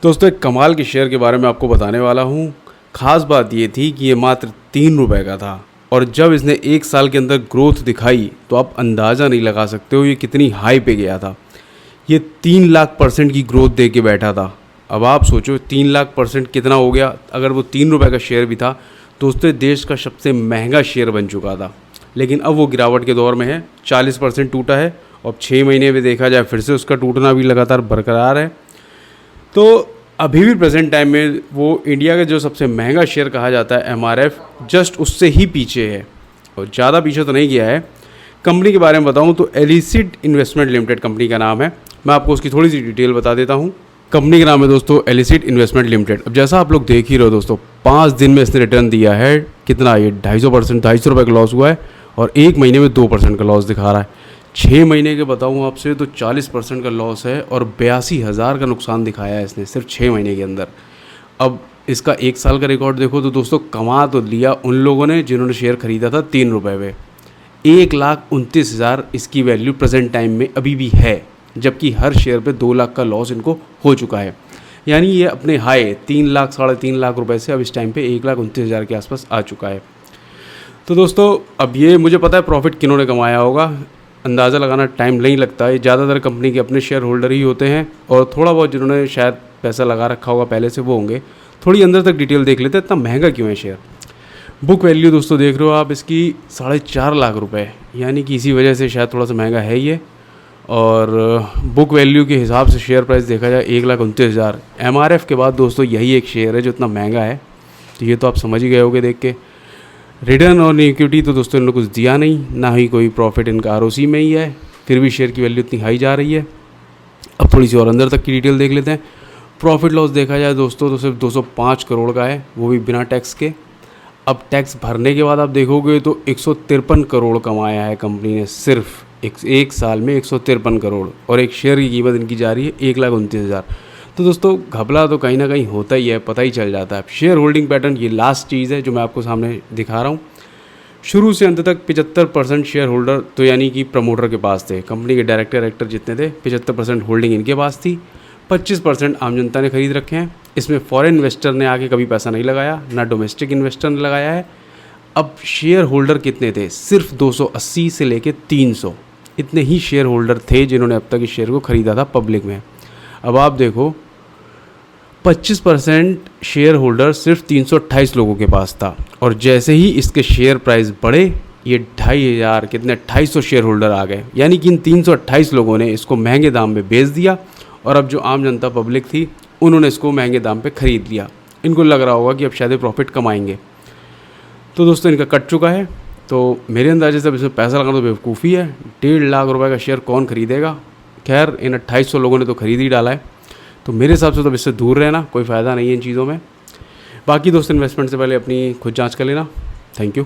दोस्तों एक कमाल के शेयर के बारे में आपको बताने वाला हूँ। ख़ास बात ये थी कि ये मात्र 3 रुपए का था और जब इसने 1 साल के अंदर ग्रोथ दिखाई तो आप अंदाज़ा नहीं लगा सकते हो ये कितनी हाई पे गया था। ये 3 लाख % की ग्रोथ दे के बैठा था। अब आप सोचो 3 लाख % कितना हो गया। अगर वो 3 रुपए का शेयर भी था तो उससे देश का सबसे महंगा शेयर बन चुका था। लेकिन अब वो गिरावट के दौर में है, 40% टूटा है और 6 महीने में देखा जाए फिर से उसका टूटना भी लगातार बरकरार है। तो अभी भी प्रेजेंट टाइम में वो इंडिया का जो सबसे महंगा शेयर कहा जाता है MRF, जस्ट उससे ही पीछे है और ज़्यादा पीछे तो नहीं गया है। कंपनी के बारे में बताऊं तो एलिसिड इन्वेस्टमेंट लिमिटेड कंपनी का नाम है। मैं आपको उसकी थोड़ी सी डिटेल बता देता हूं। कंपनी का नाम है दोस्तों एलिसिड इन्वेस्टमेंट लिमिटेड। अब जैसा आप लोग देख ही रहे हो दोस्तों, 5 दिन में इसने रिटर्न दिया है कितना, ये 250 रुपये का लॉस हुआ है और 1 महीने में 2% का लॉस दिखा रहा है। 6 महीने के बताऊं आपसे तो 40% का लॉस है और 82,000 का नुकसान दिखाया है इसने सिर्फ 6 महीने के अंदर। अब इसका 1 साल का रिकॉर्ड देखो तो दोस्तों कमा तो लिया उन लोगों ने जिन्होंने शेयर खरीदा था 3 रुपये में। 1,29,000 इसकी वैल्यू प्रेजेंट टाइम में अभी भी है, जबकि हर शेयर पे 2 लाख का लॉस इनको हो चुका है। यानी ये अपने हाई 3 लाख साढ़े 3 लाख रुपए से अब इस टाइम पे 1,29,000 के आसपास आ चुका है। तो दोस्तों अब ये मुझे पता है प्रॉफिट किन्होंने कमाया होगा, अंदाज़ा लगाना टाइम नहीं लगता है। ज़्यादातर कंपनी के अपने शेयर होल्डर ही होते हैं और थोड़ा बहुत जिन्होंने शायद पैसा लगा रखा होगा पहले से वो होंगे। थोड़ी अंदर तक डिटेल देख लेते हैं, इतना महंगा क्यों है शेयर। बुक वैल्यू दोस्तों देख रहे हो आप इसकी 4.5 लाख रुपए, यानी कि इसी वजह से शायद थोड़ा सा महंगा है ये। और बुक वैल्यू के हिसाब से शेयर प्राइस देखा जाए 1,29,000। MRF के बाद दोस्तों यही एक शेयर है जो इतना महंगा है, तो ये तो आप समझ ही गए होगे देख के। रिटर्न और इक्विटी तो दोस्तों इन्होंने कुछ दिया नहीं, ना ही कोई प्रॉफिट इनका ROC में ही है, फिर भी शेयर की वैल्यू इतनी हाई जा रही है। अब थोड़ी सी और अंदर तक की डिटेल देख लेते हैं। प्रॉफिट लॉस देखा जाए दोस्तों तो सिर्फ 205 करोड़ का है, वो भी बिना टैक्स के। अब टैक्स भरने के बाद आप देखोगे तो 153 करोड़ कमाया है कंपनी ने सिर्फ एक साल में, 153 करोड़, और एक शेयर की कीमत इनकी जा रही है 1,29,000। तो दोस्तों घपला तो कहीं ना कहीं होता ही है, पता ही चल जाता है। शेयर होल्डिंग पैटर्न ये लास्ट चीज़ है जो मैं आपको सामने दिखा रहा हूँ। शुरू से अंत तक 75% शेयर होल्डर तो यानी कि प्रमोटर के पास थे। कंपनी के डायरेक्टर जितने थे 75% होल्डिंग इनके पास थी। 25% आम जनता ने खरीद रखे हैं। इसमें फॉरेन इन्वेस्टर ने आके कभी पैसा नहीं लगाया, ना डोमेस्टिक इन्वेस्टर ने लगाया है। अब शेयर होल्डर कितने थे, सिर्फ 280 से लेके 300 इतने ही शेयर होल्डर थे जिन्होंने अब तक इस शेयर को ख़रीदा था पब्लिक में। अब आप देखो 25% शेयर होल्डर सिर्फ 328 लोगों के पास था और जैसे ही इसके शेयर प्राइस बढ़े ये 2,500 कितने 250 शेयर होल्डर आ गए। यानी कि इन 328 लोगों ने इसको महंगे दाम में बेच दिया और अब जो आम जनता पब्लिक थी उन्होंने इसको महंगे दाम पे ख़रीद लिया। इनको लग रहा होगा कि अब शायद प्रॉफिट कमाएंगे। तो दोस्तों इनका कट चुका है। तो मेरे अंदाजे से अब इसमें पैसा लगाना तो बेवकूफ़ी है। 1.5 लाख रुपए का शेयर कौन खरीदेगा। खैर इन 2,800 लोगों ने तो खरीद ही डाला है, तो मेरे हिसाब से तो इससे दूर रहना, कोई फ़ायदा नहीं है इन चीज़ों में। बाकी दोस्त इन्वेस्टमेंट से पहले अपनी खुद जांच कर लेना। Thank you.